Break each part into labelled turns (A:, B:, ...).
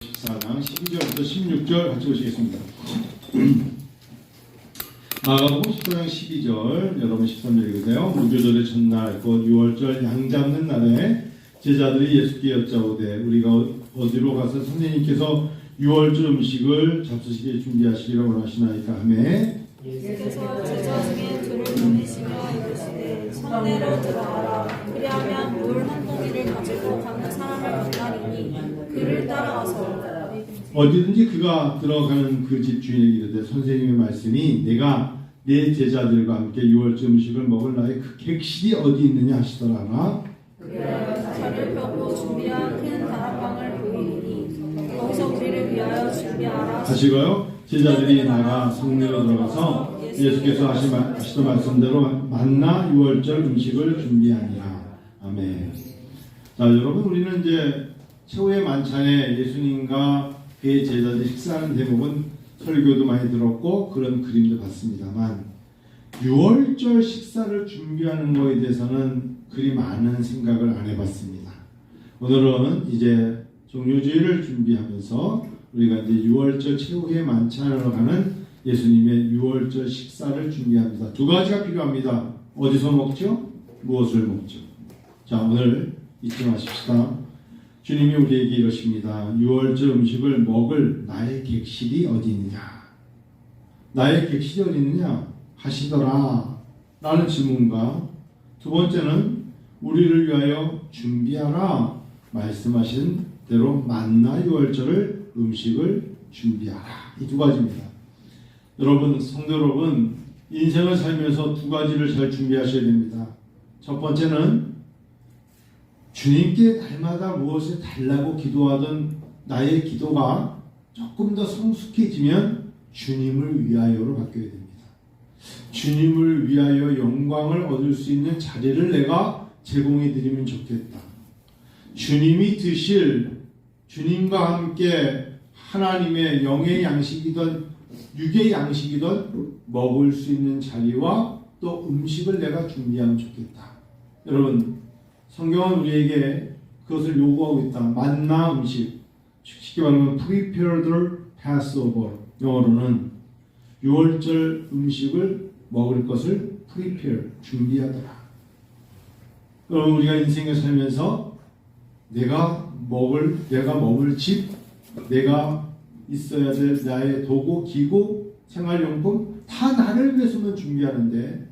A: 14장 12절부터 16절 같이 보시겠습니다. 마가복음 14장 12절, 여러분 13절 읽으세요. 무교절의 첫날 곧 6월절 양 잡는 날에 제자들이 예수께 여짜오되 우리가 어디로 가서 선생님께서 6월절 음식을 잡수시게 준비하시기를 원하시나이까 하매
B: 예수께서 제자 중에 둘을 보내시며 이르시되 성내로 들어가라. 그리하면 물 한 봉지를 가지고 가는 사람을 만나리니 그를 따라와서
A: 어디든지 그가 들어가는 그 집 주인에게 이르되 선생님의 말씀이 내가 내 제자들과 함께 6월절 음식을 먹을 나의 그 객실이 어디 있느냐 하시더라.
B: 그리하여 자를 펴고 준비한 큰 다락방을 보이니 거기서 우리를 위하여 준비하라.
A: 다시고요. 제자들이 나가 성내로 들어가서 예수께서 하시던 말씀대로 만나 6월절 음식을 준비하니라. 아멘. 자, 여러분, 우리는 이제 최후의 만찬에 예수님과 그의 제자들이 식사하는 대목은 설교도 많이 들었고 그런 그림도 봤습니다만 6월절 식사를 준비하는 것에 대해서는 그리 많은 생각을 안 해봤습니다. 오늘은 이제 종료주일을 준비하면서 우리가 이제 6월절 최후의 만찬으로 가는 예수님의 6월절 식사를 준비합니다. 두 가지가 필요합니다. 어디서 먹죠? 무엇을 먹죠? 자, 오늘 잊지 마십시다. 주님이 우리에게 이러십니다. 6월절 음식을 먹을 나의 객실이 어디 있느냐? 나의 객실이 어디 있느냐? 하시더라. 라는 질문과 두 번째는 우리를 위하여 준비하라. 말씀하신 대로 만나 6월절을 음식을 준비하라. 이 두 가지입니다. 여러분, 성도 여러분, 인생을 살면서 두 가지를 잘 준비하셔야 됩니다. 첫 번째는 주님께 날마다 무엇을 달라고 기도하던 나의 기도가 조금 더 성숙해지면 주님을 위하여로 바뀌어야 됩니다. 주님을 위하여 영광을 얻을 수 있는 자리를 내가 제공해 드리면 좋겠다. 주님이 드실 주님과 함께 하나님의 영의 양식이든 육의 양식이든 먹을 수 있는 자리와 또 음식을 내가 준비하면 좋겠다. 여러분, 성경은 우리에게 그것을 요구하고 있다. 만나 음식, 쉽게 말하면 prepared Passover, 영어로는 6월절 음식을 먹을 것을 prepare, 준비하더라. 그럼 우리가 인생에 살면서 내가 먹을 집, 내가 있어야 될 나의 도구, 기구, 생활용품 다 나를 위해서만 준비하는데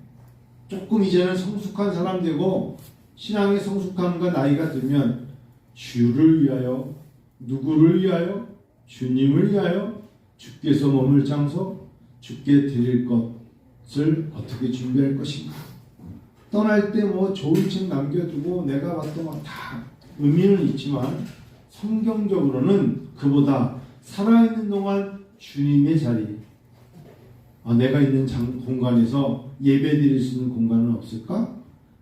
A: 조금 이제는 성숙한 사람 되고 신앙의 성숙함과 나이가 들면 주를 위하여, 누구를 위하여, 주님을 위하여, 주께서 머물 장소, 주께 드릴 것을 어떻게 준비할 것인가. 떠날 때 뭐 좋은 책 남겨두고 내가 봤던 건 다 의미는 있지만 성경적으로는 그보다 살아있는 동안 주님의 자리, 내가 있는 공간에서 예배 드릴 수 있는 공간은 없을까?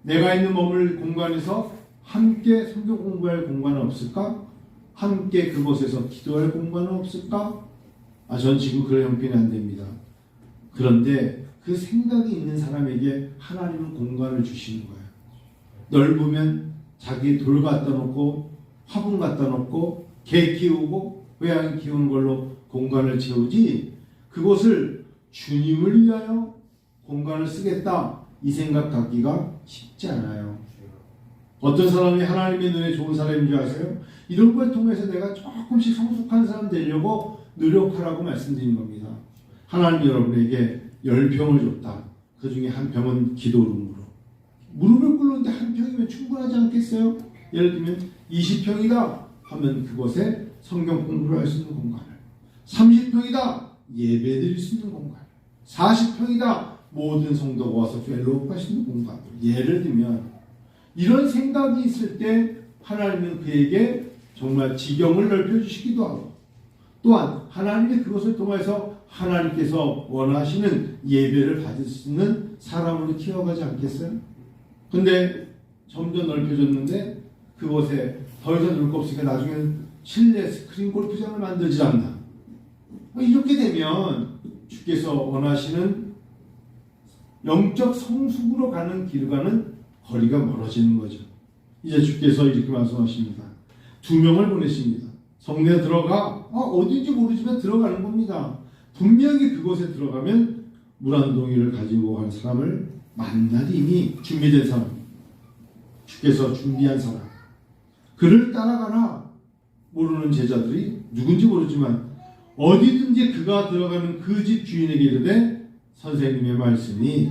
A: 내가 있는 머물 공간에서 함께 성경 공부할 공간은 없을까? 함께 그곳에서 기도할 공간은 없을까? 전 지금 그런 형편이 안 됩니다. 그런데 그 생각이 있는 사람에게 하나님은 공간을 주시는 거예요. 넓으면 자기 돌 갖다 놓고 화분 갖다 놓고 개 키우고 고양이 키우는 걸로 공간을 채우지 그곳을 주님을 위하여 공간을 쓰겠다 이 생각 갖기가 쉽지 않아요. 어떤 사람이 하나님의 눈에 좋은 사람인 줄 아세요? 이런 걸 통해서 내가 조금씩 성숙한 사람 되려고 노력하라고 말씀드린 겁니다. 하나님 여러분에게 10병을 줬다. 그 중에 한 병은 기도룸으로. 무릎을 꿇는데 한 병이면 충분하지 않겠어요? 예를 들면 20평이다 하면 그곳에 성경 공부를 할 수 있는 공간을, 30평이다 예배 드릴 수 있는 공간, 40평이다 모든 성도가 와서 펠로우업 할 수 있는 공간. 예를 들면 이런 생각이 있을 때 하나님은 그에게 정말 지경을 넓혀주시기도 하고 또한 하나님이 그것을 통해서 하나님께서 원하시는 예배를 받을 수 있는 사람으로 키워가지 않겠어요? 근데 점점 넓혀졌는데 그곳에 더 이상 놀 거 없으니까 나중에는 실내 스크린 골프장을 만들지 않나. 이렇게 되면 주께서 원하시는 영적 성숙으로 가는 길과는 거리가 멀어지는 거죠. 이제 주께서 이렇게 말씀하십니다. 2명을 보내십니다. 성내에 들어가 어딘지 모르지만 들어가는 겁니다. 분명히 그곳에 들어가면 물 한 동이를 가지고 간 사람을 만나리. 이미 준비된 사람, 주께서 준비한 사람, 그를 따라가라. 모르는 제자들이 누군지 모르지만 어디든지 그가 들어가는 그 집 주인에게 이르되 선생님의 말씀이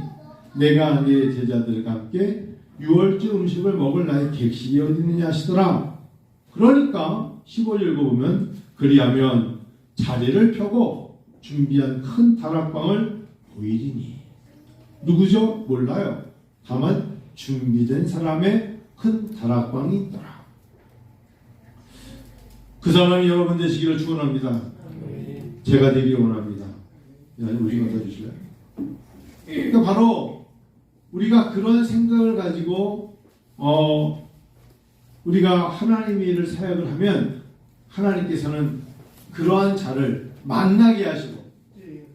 A: 내가 네 제자들과 함께 유월절 음식을 먹을 나의 객실이 어디 있느냐 하시더라. 그러니까 15절 읽어보면 그리하면 자리를 펴고 준비한 큰 다락방을 보이리니. 누구죠? 몰라요. 다만 준비된 사람의 큰 다락방이 있더라. 그 사람이 여러분 되시기를 축원합니다. 제가 되기를 원합니다. 우리가 써주실래요? 그러니까 바로 우리가 그런 생각을 가지고 우리가 하나님의 일을 사역을 하면 하나님께서는 그러한 자를 만나게 하시고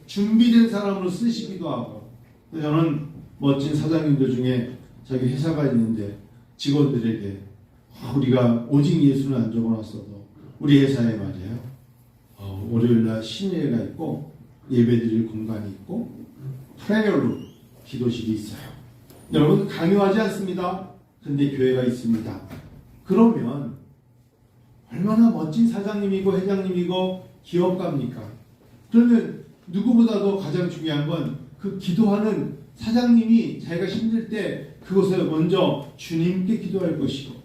A: 준비된 사람으로 쓰시기도 하고. 저는 멋진 사장님들 중에 자기 회사가 있는데 직원들에게 우리가 오직 예수는 안 적어놨어도 우리 회사에 말이에요, 월요일날 신예가 있고 예배드릴 공간이 있고 프레이어룸 기도실이 있어요. 여러분 강요하지 않습니다. 근데 교회가 있습니다. 그러면 얼마나 멋진 사장님이고 회장님이고 기업가입니까? 그러면 누구보다도 가장 중요한 건 그 기도하는 사장님이 자기가 힘들 때 그곳에 먼저 주님께 기도할 것이고,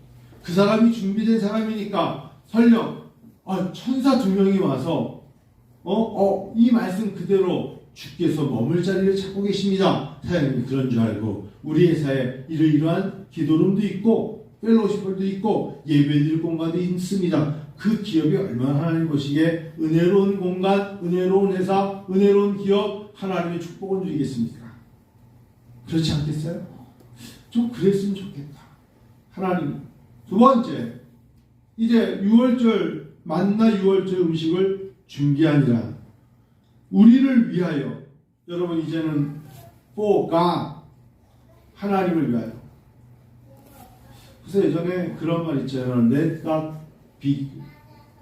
A: 그 사람이 준비된 사람이니까 설령 천사 2명이 와서 이 말씀 그대로 주께서 머물 자리를 찾고 계십니다. 사장님이 그런 줄 알고 우리 회사에 이러이러한 기도룸도 있고 펠로시폴도 있고 예배드릴 공간도 있습니다. 그 기업이 얼마나 하나님 보시기에 은혜로운 공간, 은혜로운 회사, 은혜로운 기업, 하나님의 축복을 누리겠습니까? 그렇지 않겠어요? 좀 그랬으면 좋겠다. 하나님. 두 번째, 이제 유월절 만나 유월절 음식을 준비하니라. 우리를 위하여. 여러분 이제는 for God, 하나님을 위하여. 그래서 예전에 그런 말 있잖아요. Let God be.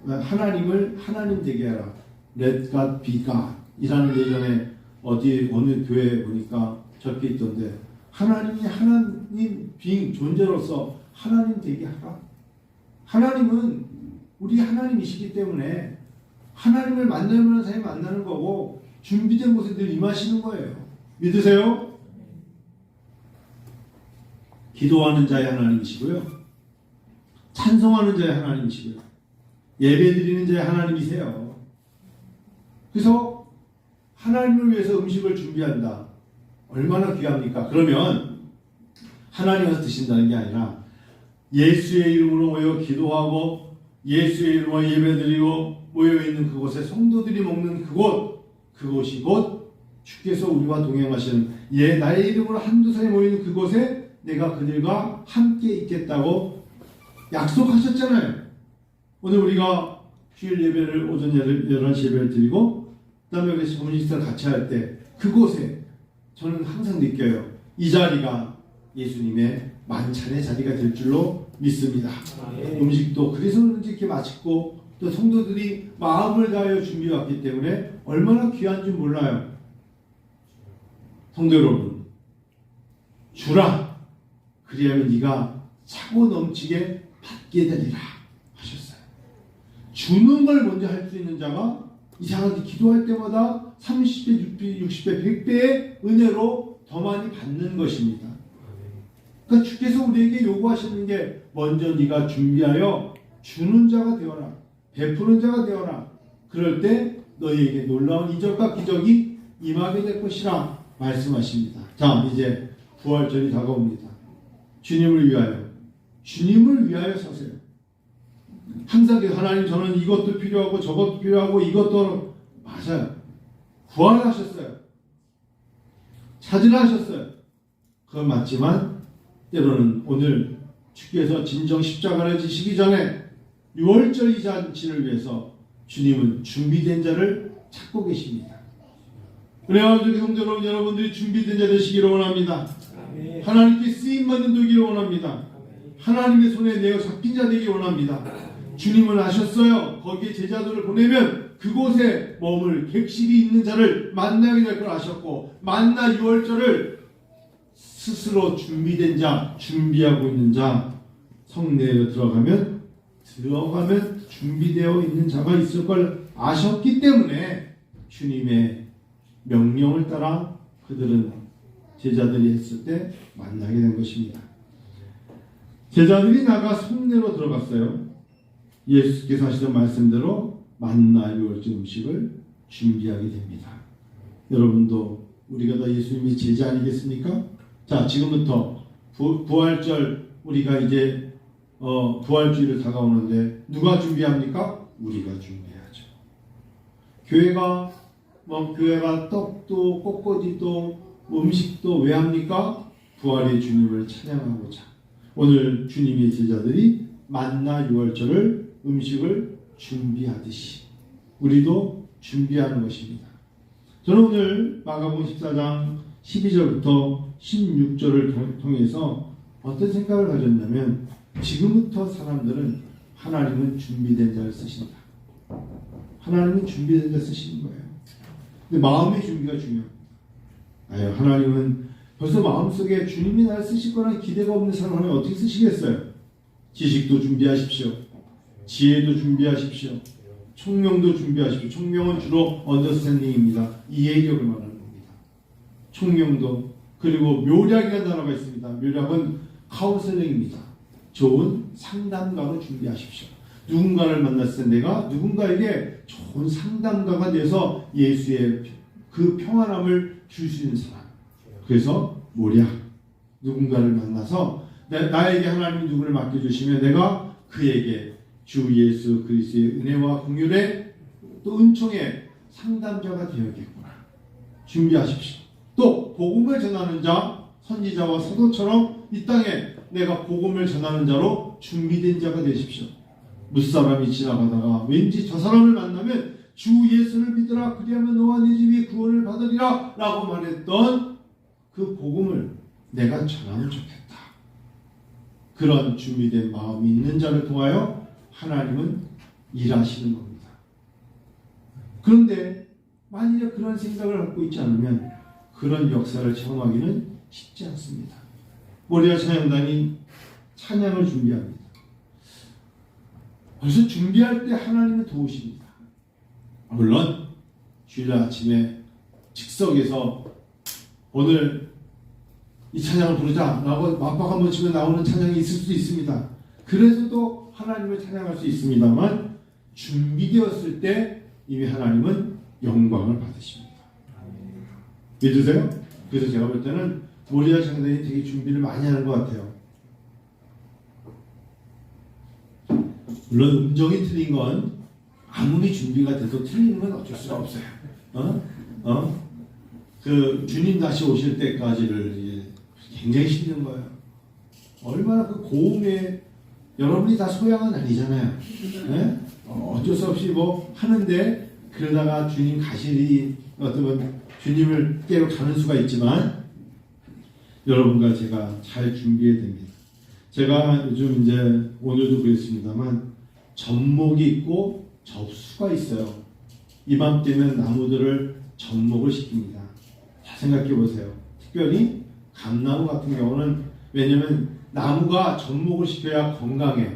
A: 하나님을 하나님 되게 하라. Let God be God 이라는 예전에 어느 교회에 보니까 적혀 있던데, 하나님이 하나님 빙 존재로서 하나님 되게 하라. 하나님은 우리 하나님이시기 때문에 하나님을 만나는 사람이 만나는 거고 준비된 곳에 늘 임하시는 거예요. 믿으세요? 기도하는 자의 하나님이시고요, 찬송하는 자의 하나님이시고요, 예배드리는 자의 하나님이세요. 그래서 하나님을 위해서 음식을 준비한다. 얼마나 귀합니까? 그러면 하나님 와서 드신다는 게 아니라 예수의 이름으로 모여 기도하고 예수의 이름으로 예배드리고 모여있는 그곳에 성도들이 먹는 그곳이 곧 주께서 우리와 동행하시는 나의 이름으로 한두 사람이 모이는 그곳에 내가 그들과 함께 있겠다고 약속하셨잖아요. 오늘 우리가 주일 예배를 오전 11시 예배를 드리고 그 다음에 여기서 점심 식사를 같이 할 때 그곳에 저는 항상 느껴요. 이 자리가 예수님의 만찬의 자리가 될 줄로 믿습니다. 음식도 그래서 그런지 이렇게 맛있고 또 성도들이 마음을 다하여 준비해왔기 때문에 얼마나 귀한 줄 몰라요. 성도 여러분, 주라. 그리하면 네가 차고 넘치게 받게 되리라 하셨어요. 주는 걸 먼저 할 수 있는 자가 이상하게 기도할 때마다 30배, 60배, 100배의 은혜로 더 많이 받는 것입니다. 그러니까 주께서 우리에게 요구하시는 게 먼저 네가 준비하여 주는 자가 되어라. 베푸는 자가 되어라. 그럴 때 너희에게 놀라운 이적과 기적이 임하게 될 것이라 말씀하십니다. 자, 이제 부활절이 다가옵니다. 주님을 위하여 사세요. 항상 하나님 저는 이것도 필요하고 저것도 필요하고 이것도 맞아요. 구원하셨어요. 찾으라 하셨어요. 그건 맞지만 때로는 오늘 주께서 진정 십자가를 지시기 전에 유월절 이 잔치를 위해서 주님은 준비된 자를 찾고 계십니다. 그래가지고 성도 여러분들이 준비된 자 되시기를 원합니다. 하나님께 쓰임받는 되기를 원합니다. 하나님의 손에 내어 잡힌 자 되기를 원합니다. 주님은 아셨어요. 거기에 제자들을 보내면 그곳에 머물 객실이 있는 자를 만나게 될 걸 아셨고, 만나 유월절을 스스로 준비된 자, 준비하고 있는 자, 성내에 들어가면 준비되어 있는 자가 있을 걸 아셨기 때문에 주님의 명령을 따라 그들은 제자들이 했을 때 만나게 된 것입니다. 제자들이 나가 성내로 들어갔어요. 예수께서 하시던 말씀대로 만나 유월절 음식을 준비하게 됩니다. 여러분도 우리가 다 예수님의 제자 아니겠습니까? 자, 지금부터 부활절 우리가 이제 부활주일을 다가오는데 누가 준비합니까? 우리가 준비해야죠. 교회가 떡도 꽃꽂이도 음식도 왜 합니까? 부활의 주님을 찬양하고자. 오늘 주님의 제자들이 만나 유월절을 음식을 준비하듯이 우리도 준비하는 것입니다. 저는 오늘 마가복음 14장 12절부터 16절을 통해서 어떤 생각을 가졌냐면, 지금부터 사람들은 하나님은 준비된 자를 쓰신다. 하나님은 준비된 자를 쓰시는 거예요. 근데 마음의 준비가 중요합니다. 하나님은 벌써 마음속에 주님이 나를 쓰실 거라는 기대가 없는 사람을 하나님 어떻게 쓰시겠어요? 지식도 준비하십시오. 지혜도 준비하십시오. 총명도 준비하십시오. 총명은 주로 언더스탠딩입니다. 이해력을 말하는 겁니다. 총명도, 그리고 묘략이라는 단어가 있습니다. 묘략은 카운셀링입니다. 좋은 상담가로 준비하십시오. 누군가를 만났을 때 내가 누군가에게 좋은 상담가가 돼서 예수의 그 평안함을 줄 수 있는 사람. 그래서 묘략, 누군가를 만나서 나에게 하나님이 누구를 맡겨주시면 내가 그에게 주 예수 그리스도의 은혜와 긍휼의 또 은총의 상담자가 되어야겠구나. 준비하십시오. 또 복음을 전하는 자, 선지자와 사도처럼 이 땅에 내가 복음을 전하는 자로 준비된 자가 되십시오. 무사람이 지나가다가 왠지 저 사람을 만나면 주 예수를 믿으라, 그리하면 너와 네 집이 구원을 받으리라 라고 말했던 그 복음을 내가 전하면 좋겠다. 그런 준비된 마음이 있는 자를 통하여 하나님은 일하시는 겁니다. 그런데 만일에 그런 생각을 갖고 있지 않으면 그런 역사를 체험하기는 쉽지 않습니다. 모리아 찬양단이 찬양을 준비합니다. 벌써 준비할 때 하나님은 도우십니다. 물론 주일 아침에 즉석에서 오늘 이 찬양을 부르자라고 맞박 한번 치면 나오는 찬양이 있을 수도 있습니다. 그래서도 하나님을 찬양할 수 있습니다만, 준비되었을 때 이미 하나님은 영광을 받으십니다. 믿으세요? 그래서 제가 볼 때는 모리아 찬양단이 되게 준비를 많이 하는 것 같아요. 물론 음정이 틀린 건 아무리 준비가 돼도 틀리는 건 어쩔 수가 없어요. 그 주님 다시 오실 때까지를 굉장히 힘든 거예요. 얼마나 그 고음에 여러분이 다 소양은 아니잖아요. 네? 어쩔 수 없이 뭐 하는데 그러다가 주님 가시리 어쩌면 주님을 깨러 가는 수가 있지만 여러분과 제가 잘 준비해야 됩니다. 제가 요즘 이제 오늘도 그랬습니다만 접목이 있고 접수가 있어요. 이맘때면 나무들을 접목을 시킵니다. 잘 생각해 보세요. 특별히 감나무 같은 경우는, 왜냐면 나무가 접목을 시켜야 건강해요.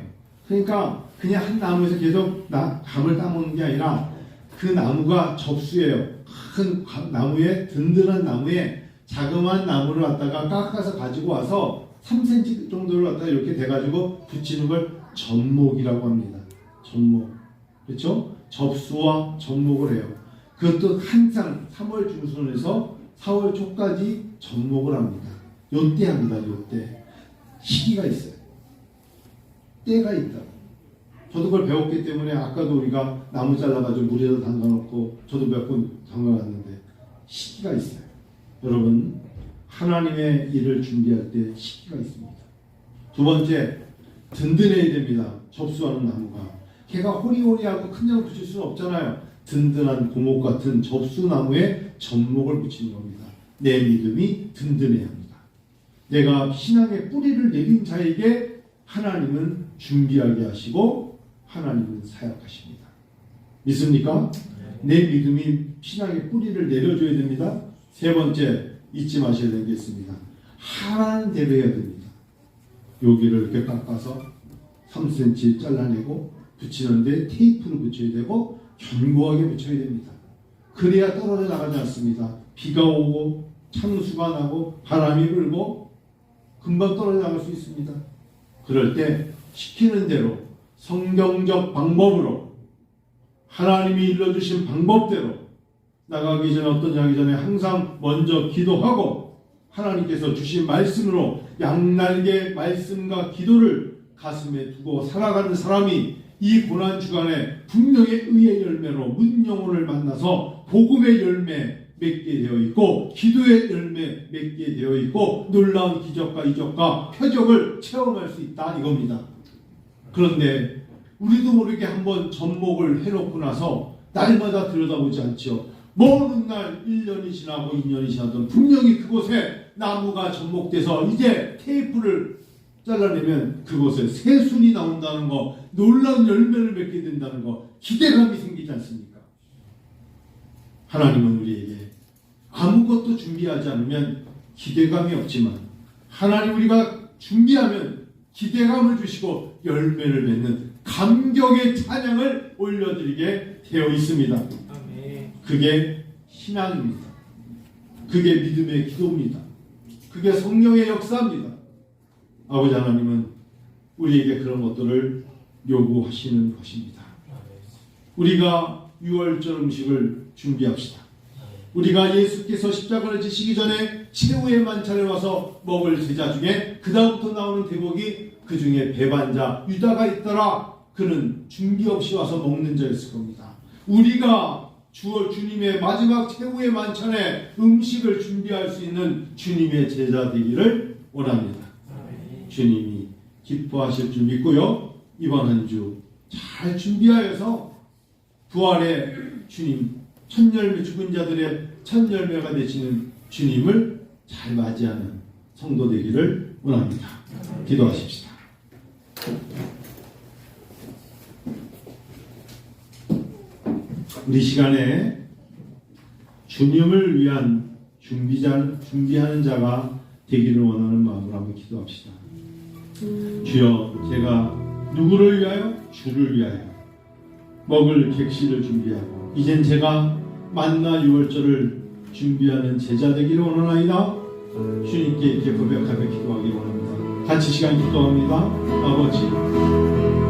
A: 그러니까 그냥 한 나무에서 계속 감을 따먹는 게 아니라 그 나무가 접수예요. 큰 나무에, 든든한 나무에 자그마한 나무를 갖다가 깎아서 가지고 와서 3cm 정도를 갖다가 이렇게 돼가지고 붙이는 걸 접목이라고 합니다. 접목. 그렇죠? 접수와 접목을 해요. 그것도 항상 3월 중순에서 4월 초까지 접목을 합니다. 요때 합니다. 요때. 시기가 있어요. 때가 있다. 저도 그걸 배웠기 때문에 아까도 우리가 나무 잘라가지고 물에다 담가놓고 저도 몇 번 담가놨는데 시기가 있어요. 여러분, 하나님의 일을 준비할 때 시기가 있습니다. 두 번째, 든든해야 됩니다. 접수하는 나무가. 걔가 호리호리하고 큰 나무 붙일 수는 없잖아요. 든든한 고목 같은 접수나무에 접목을 붙이는 겁니다. 내 믿음이 든든해야 합니다. 내가 신앙의 뿌리를 내린 자에게 하나님은 준비하게 하시고 하나님은 사역하십니다. 믿습니까? 내 믿음이 신앙의 뿌리를 내려줘야 됩니다. 세 번째, 잊지 마셔야 되는 게 있습니다. 하나는 대로 해야 됩니다. 여기를 이렇게 깎아서 3cm 잘라내고 붙이는데 테이프를 붙여야 되고 견고하게 붙여야 됩니다. 그래야 떨어져 나가지 않습니다. 비가 오고 창수가 나고 바람이 불고 금방 떨어져 나갈 수 있습니다. 그럴 때 시키는 대로 성경적 방법으로 하나님이 일러주신 방법대로 나가기 전에 어떤 하기 전에 항상 먼저 기도하고 하나님께서 주신 말씀으로 양날개 말씀과 기도를 가슴에 두고 살아가는 사람이 이 고난 주간에 분명히 의의 열매로 문영혼을 만나서 복음의 열매 맺게 되어 있고 기도의 열매 맺게 되어 있고 놀라운 기적과 이적과 표적을 체험할 수 있다 이겁니다. 그런데 우리도 모르게 한번 접목을 해놓고 나서 날마다 들여다보지 않죠. 먼 날 1년이 지나고 2년이 지나도 분명히 그곳에 나무가 접목돼서 이제 테이프를 잘라내면 그곳에 새순이 나온다는 거, 놀라운 열매를 맺게 된다는 거, 기대감이 생기지 않습니까? 하나님은 우리에게 아무것도 준비하지 않으면 기대감이 없지만 하나님 우리가 준비하면 기대감을 주시고 열매를 맺는 감격의 찬양을 올려드리게 되어 있습니다. 그게 신앙입니다. 그게 믿음의 기도입니다. 그게 성령의 역사입니다. 아버지 하나님은 우리에게 그런 것들을 요구하시는 것입니다. 우리가 6월절 음식을 준비합시다. 우리가 예수께서 십자가를 지시기 전에 최후의 만찬에 와서 먹을 제자 중에 그 다음부터 나오는 대목이 그 중에 배반자 유다가 있더라. 그는 준비 없이 와서 먹는 자였을 겁니다. 우리가 주님의 마지막 최후의 만찬에 음식을 준비할 수 있는 주님의 제자 되기를 원합니다. 주님이 기뻐하실 줄 믿고요. 이번 한 주 잘 준비하여서 부활의 주님, 첫열매 죽은 자들의 첫열매가 되시는 주님을 잘 맞이하는 성도 되기를 원합니다. 기도하십시다. 우리 시간에 주님을 위한 준비하는 자가 되기를 원하는 마음으로 한번 기도합시다. 주여, 제가 누구를 위하여? 주를 위하여 먹을 객실을 준비하고 이젠 제가 만나 6월절을 준비하는 제자 되기를 원하나이다. 주님께 이렇게 고백하며 기도하기를 원합니다. 같이 시간 기도합니다. 아버지,